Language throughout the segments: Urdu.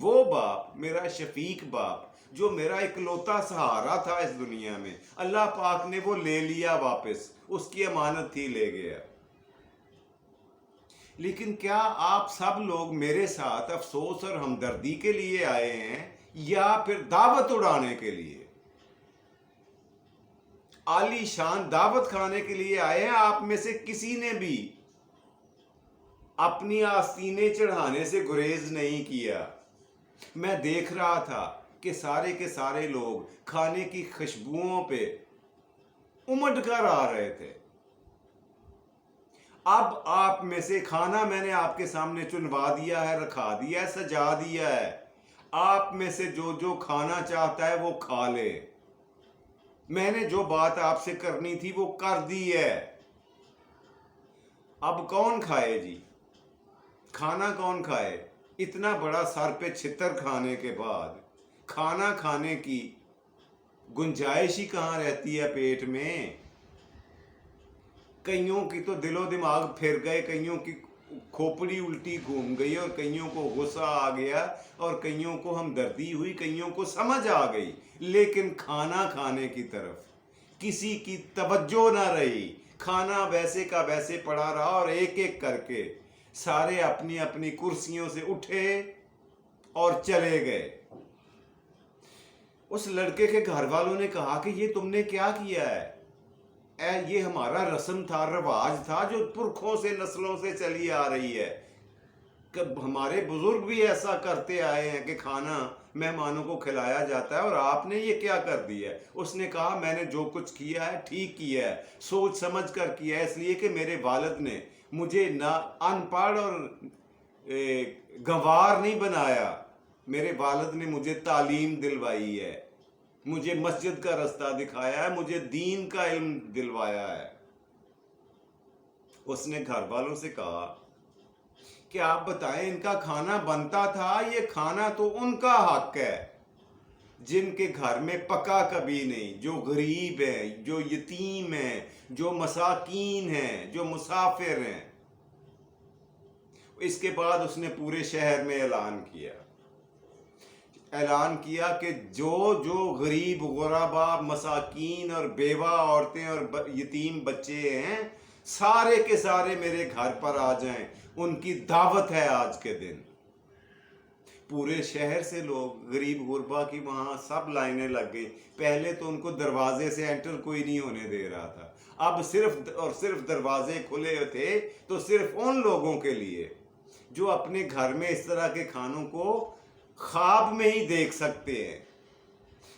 وہ باپ، میرا شفیق باپ جو میرا اکلوتا سہارا تھا اس دنیا میں، اللہ پاک نے وہ لے لیا واپس، اس کی امانت تھی، لے گیا۔ لیکن کیا آپ سب لوگ میرے ساتھ افسوس اور ہمدردی کے لیے آئے ہیں یا پھر دعوت اڑانے کے لیے؟ عالی شان دعوت کھانے کے لیے آئے ہیں؟ آپ میں سے کسی نے بھی اپنی آستینیں چڑھانے سے گریز نہیں کیا۔ میں دیکھ رہا تھا کہ سارے کے سارے لوگ کھانے کی خوشبوؤں پہ امڈ کر آ رہے تھے۔ اب آپ میں سے کھانا میں نے آپ کے سامنے چنوا دیا ہے، رکھا دیا ہے، سجا دیا ہے۔ آپ میں سے جو جو کھانا چاہتا ہے وہ کھا لے۔ میں نے جو بات آپ سے کرنی تھی وہ کر دی ہے۔ اب کون کھائے جی؟ کھانا کون کھائے؟ اتنا بڑا سر پہ چھتر کھانے کے بعد کھانا کھانے کی گنجائش ہی کہاں رہتی ہے پیٹ میں؟ کئیوں کی تو دل و دماغ پھر گئے، کئیوں کی کھوپڑی الٹی گھوم گئی، اور کئیوں کو غصہ آ گیا، اور کئیوں کو ہمدردی ہوئی، کئیوں کو سمجھ آ گئی، لیکن کھانا کھانے کی طرف کسی کی توجہ نہ رہی۔ کھانا ویسے کا ویسے پڑا رہا، اور ایک ایک کر کے سارے اپنی اپنی کرسیوں سے اٹھے اور چلے گئے۔ اس لڑکے کے گھر والوں نے کہا کہ یہ تم نے کیا کیا ہے؟ یہ ہمارا رسم تھا، رواج تھا، جو پرکھوں سے نسلوں سے چلی آ رہی ہے، کہ ہمارے بزرگ بھی ایسا کرتے آئے ہیں کہ کھانا مہمانوں کو کھلایا جاتا ہے، اور آپ نے یہ کیا کر دیا ہے؟ اس نے کہا میں نے جو کچھ کیا ہے ٹھیک کیا ہے، سوچ سمجھ کر کیا ہے، اس لیے کہ میرے والد نے مجھے نہ ان پڑھ اور گنوار نہیں بنایا، میرے والد نے مجھے تعلیم دلوائی ہے، مجھے مسجد کا رستہ دکھایا ہے، مجھے دین کا علم دلوایا ہے۔ اس نے گھر والوں سے کہا کہ آپ بتائیں ان کا کھانا بنتا تھا؟ یہ کھانا تو ان کا حق ہے جن کے گھر میں پکا کبھی نہیں، جو غریب ہیں، جو یتیم ہیں، جو مساکین ہیں، جو مسافر ہیں۔ اس کے بعد اس نے پورے شہر میں اعلان کیا کہ جو جو غریب غربا، مساکین اور بیوہ عورتیں اور یتیم بچے ہیں، سارے کے سارے میرے گھر پر آ جائیں، ان کی دعوت ہے آج کے دن۔ پورے شہر سے لوگ، غریب غربا کی وہاں سب لائنیں لگ گئی۔ پہلے تو ان کو دروازے سے انٹر کوئی نہیں ہونے دے رہا تھا، اب صرف اور صرف دروازے کھلے تھے تو صرف ان لوگوں کے لیے جو اپنے گھر میں اس طرح کے کھانوں کو خواب میں ہی دیکھ سکتے ہیں۔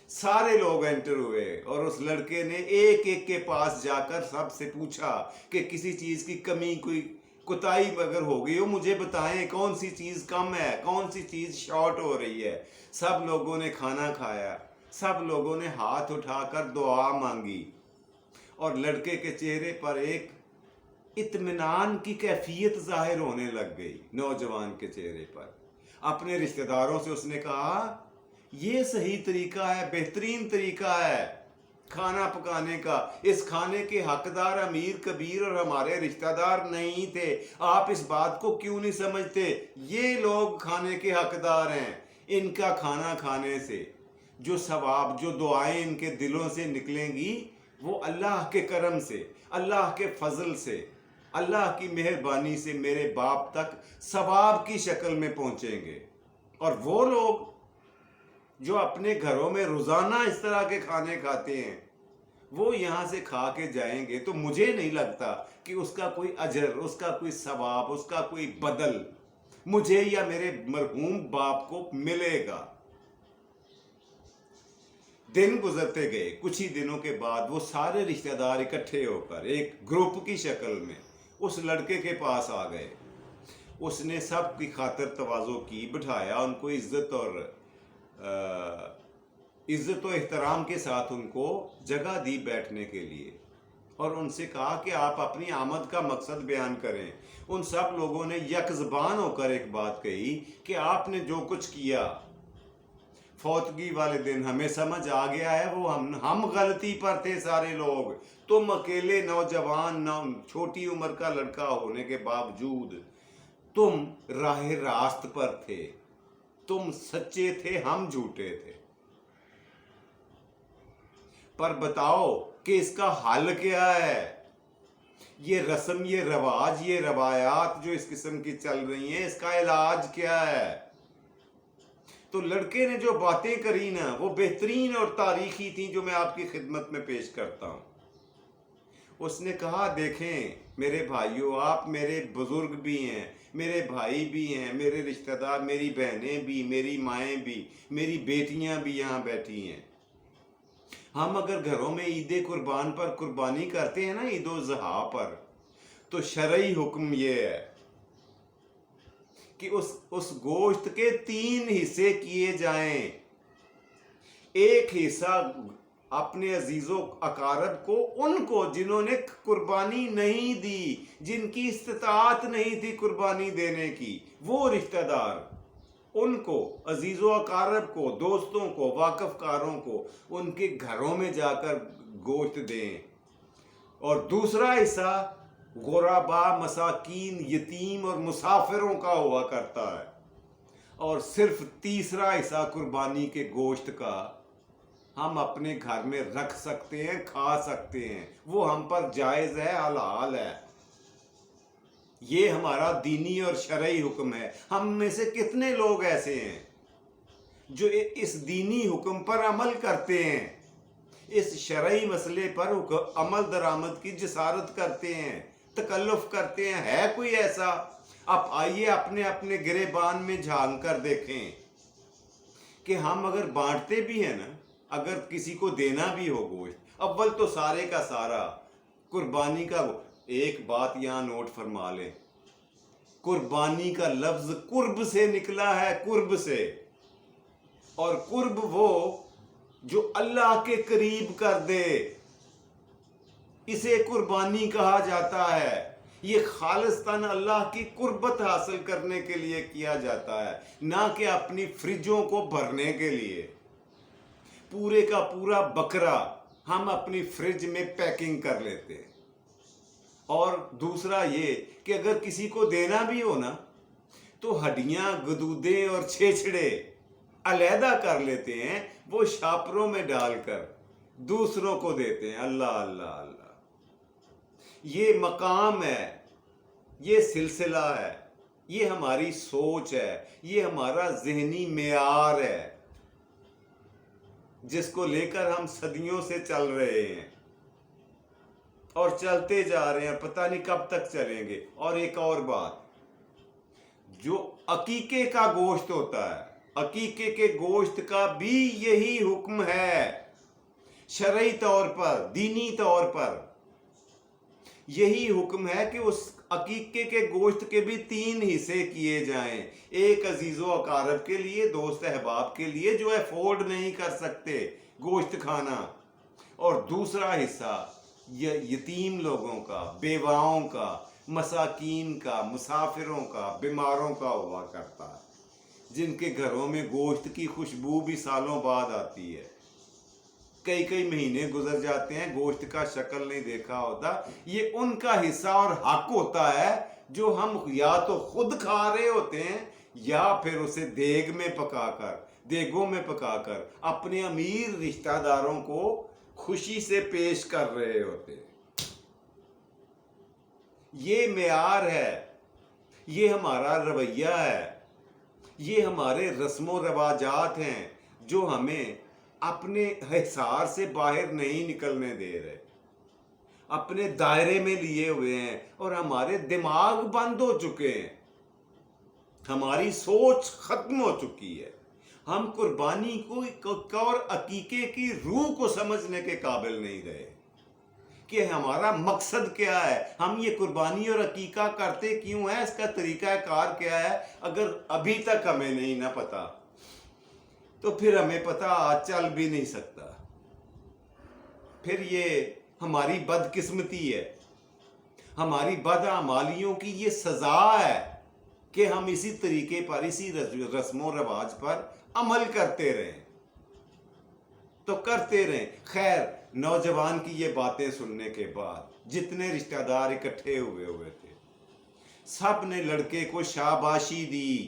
سارے لوگ انٹر ہوئے، اور اس لڑکے نے ایک ایک کے پاس جا کر سب سے پوچھا کہ کسی چیز کی کمی، کوئی کوتاہی اگر ہو گئی ہو مجھے بتائیں، کون سی چیز کم ہے، کون سی چیز شارٹ ہو رہی ہے۔ سب لوگوں نے کھانا کھایا، سب لوگوں نے ہاتھ اٹھا کر دعا مانگی، اور لڑکے کے چہرے پر ایک اطمینان کی کیفیت ظاہر ہونے لگ گئی، نوجوان کے چہرے پر۔ اپنے رشتہ داروں سے اس نے کہا یہ صحیح طریقہ ہے، بہترین طریقہ ہے کھانا پکانے کا، اس کھانے کے حقدار امیر کبیر اور ہمارے رشتہ دار نہیں تھے، آپ اس بات کو کیوں نہیں سمجھتے؟ یہ لوگ کھانے کے حقدار ہیں، ان کا کھانا کھانے سے جو ثواب، جو دعائیں ان کے دلوں سے نکلیں گی، وہ اللہ کے کرم سے، اللہ کے فضل سے، اللہ کی مہربانی سے میرے باپ تک ثواب کی شکل میں پہنچیں گے۔ اور وہ لوگ جو اپنے گھروں میں روزانہ اس طرح کے کھانے کھاتے ہیں، وہ یہاں سے کھا کے جائیں گے تو مجھے نہیں لگتا کہ اس کا کوئی اجر، اس کا کوئی ثواب، اس کا کوئی بدل مجھے یا میرے مرحوم باپ کو ملے گا۔ دن گزرتے گئے، کچھ ہی دنوں کے بعد وہ سارے رشتہ دار اکٹھے ہو کر ایک گروپ کی شکل میں اس لڑکے کے پاس آ گئے۔ اس نے سب کی خاطر تواضع کی، بٹھایا، ان کو عزت و احترام کے ساتھ ان کو جگہ دی بیٹھنے کے لیے، اور ان سے کہا کہ آپ اپنی آمد کا مقصد بیان کریں۔ ان سب لوگوں نے یک زبان ہو کر ایک بات کہی کہ آپ نے جو کچھ کیا فوتگی والے دن ہمیں سمجھ آ گیا ہے، وہ ہم غلطی پر تھے سارے لوگ، تم اکیلے نوجوان، چھوٹی عمر کا لڑکا ہونے کے باوجود تم راہ راست پر تھے، تم سچے تھے ہم جھوٹے تھے، پر بتاؤ کہ اس کا حل کیا ہے؟ یہ رسم، یہ رواج، یہ روایات جو اس قسم کی چل رہی ہیں، اس کا علاج کیا ہے؟ تو لڑکے نے جو باتیں کری نا وہ بہترین اور تاریخی تھیں، جو میں آپ کی خدمت میں پیش کرتا ہوں۔ اس نے کہا دیکھیں میرے بھائیوں، آپ میرے بزرگ بھی ہیں، میرے بھائی بھی ہیں، میرے رشتہ دار، میری بہنیں بھی، میری مائیں بھی، میری بیٹیاں بھی یہاں بیٹھی ہیں۔ ہم اگر گھروں میں عید قربان پر قربانی کرتے ہیں نا، عید الاضحیٰ پر، تو شرعی حکم یہ ہے کہ اس گوشت کے 3 حصے کیے جائیں۔ ایک حصہ اپنے عزیز و اقارب کو، ان کو جنہوں نے قربانی نہیں دی، جن کی استطاعت نہیں تھی قربانی دینے کی، وہ رشتہ دار، ان کو، عزیز و اقارب کو، دوستوں کو، واقف کاروں کو، ان کے گھروں میں جا کر گوشت دیں۔ اور دوسرا حصہ غربا، مساکین، یتیم اور مسافروں کا ہوا کرتا ہے۔ اور صرف تیسرا حصہ قربانی کے گوشت کا ہم اپنے گھر میں رکھ سکتے ہیں، کھا سکتے ہیں، وہ ہم پر جائز ہے، حلال ہے۔ یہ ہمارا دینی اور شرعی حکم ہے۔ ہم میں سے کتنے لوگ ایسے ہیں جو اس دینی حکم پر عمل کرتے ہیں، اس شرعی مسئلے پر عمل درآمد کی جسارت کرتے ہیں، تکلف کرتے ہیں؟ ہے کوئی ایسا؟ اب آئیے اپنے اپنے گریبان میں جھانک کر دیکھیں کہ ہم اگر بانٹتے بھی ہیں نا، اگر کسی کو دینا بھی ہو گوشت، اول تو سارے کا سارا قربانی کا، ایک بات یہاں نوٹ فرما لیں، قربانی کا لفظ قرب سے نکلا ہے، قرب سے۔ اور قرب وہ جو اللہ کے قریب کر دے، اسے قربانی کہا جاتا ہے۔ یہ خالصتاً اللہ کی قربت حاصل کرنے کے لیے کیا جاتا ہے، نہ کہ اپنی فریجوں کو بھرنے کے لیے۔ پورے کا پورا بکرا ہم اپنی فریج میں پیکنگ کر لیتے ہیں۔ اور دوسرا یہ کہ اگر کسی کو دینا بھی ہو نا، تو ہڈیاں، گدودیں اور چھیچڑے علیحدہ کر لیتے ہیں، وہ شاپروں میں ڈال کر دوسروں کو دیتے ہیں۔ اللہ اللہ اللہ، یہ مقام ہے، یہ سلسلہ ہے، یہ ہماری سوچ ہے، یہ ہمارا ذہنی معیار ہے، جس کو لے کر ہم صدیوں سے چل رہے ہیں اور چلتے جا رہے ہیں، پتہ نہیں کب تک چلیں گے۔ اور ایک اور بات، جو عقیقے کا گوشت ہوتا ہے، عقیقے کے گوشت کا بھی یہی حکم ہے، شرعی طور پر، دینی طور پر یہی حکم ہے کہ اس عقیقے کے گوشت کے بھی 3 حصے کیے جائیں۔ ایک عزیز و اقارب کے لیے، دوست احباب کے لیے جو افورڈ نہیں کر سکتے گوشت کھانا، اور دوسرا حصہ یتیم لوگوں کا، بیواؤں کا، مساکین کا، مسافروں کا، بیماروں کا ہوا کرتا ہے، جن کے گھروں میں گوشت کی خوشبو بھی سالوں بعد آتی ہے، کئی مہینے گزر جاتے ہیں، گوشت کا شکل نہیں دیکھا ہوتا۔ یہ ان کا حصہ اور حق ہوتا ہے جو ہم یا تو خود کھا رہے ہوتے ہیں، یا پھر اسے دیگوں میں پکا کر اپنے امیر رشتہ داروں کو خوشی سے پیش کر رہے ہوتے ہیں۔ یہ معیار ہے، یہ ہمارا رویہ ہے، یہ ہمارے رسم و رواجات ہیں جو ہمیں اپنے حصار سے باہر نہیں نکلنے دے رہے، اپنے دائرے میں لیے ہوئے ہیں، اور ہمارے دماغ بند ہو چکے ہیں، ہماری سوچ ختم ہو چکی ہے۔ ہم قربانی کو اور عقیقے کی روح کو سمجھنے کے قابل نہیں رہے کہ ہمارا مقصد کیا ہے، ہم یہ قربانی اور عقیقہ کرتے کیوں ہیں، اس کا طریقہ کار کیا ہے۔ اگر ابھی تک ہمیں نہیں نہ پتا، تو پھر ہمیں پتہ چل بھی نہیں سکتا۔ پھر یہ ہماری بدقسمتی ہے، ہماری بدعمالیوں کی یہ سزا ہے کہ ہم اسی طریقے پر، اسی رسم و رواج پر عمل کرتے رہیں تو کرتے رہیں۔ خیر، نوجوان کی یہ باتیں سننے کے بعد جتنے رشتہ دار اکٹھے ہوئے تھے، سب نے لڑکے کو شاباشی دی،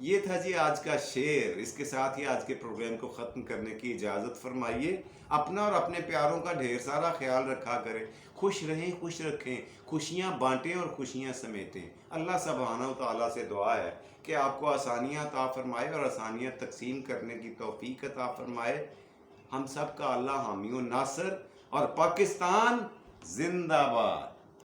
یہ تھا جی آج کا شعر. اس کے ساتھ ہی آج کے پروگرام کو ختم کرنے کی اجازت فرمائیے. اپنا اور اپنے پیاروں کا ڈھیر سارا خیال رکھا کریں. خوش رہیں، خوش رکھیں، خوشیاں بانٹیں اور خوشیاں سمیٹیں. اللہ سبحانہ و تعالیٰ سے دعا ہے کہ آپ کو آسانیاں عطا فرمائے اور آسانیاں تقسیم کرنے کی توفیق عطا فرمائے. ہم سب کا اللہ حامی و ناصر. اور پاکستان زندہ باد.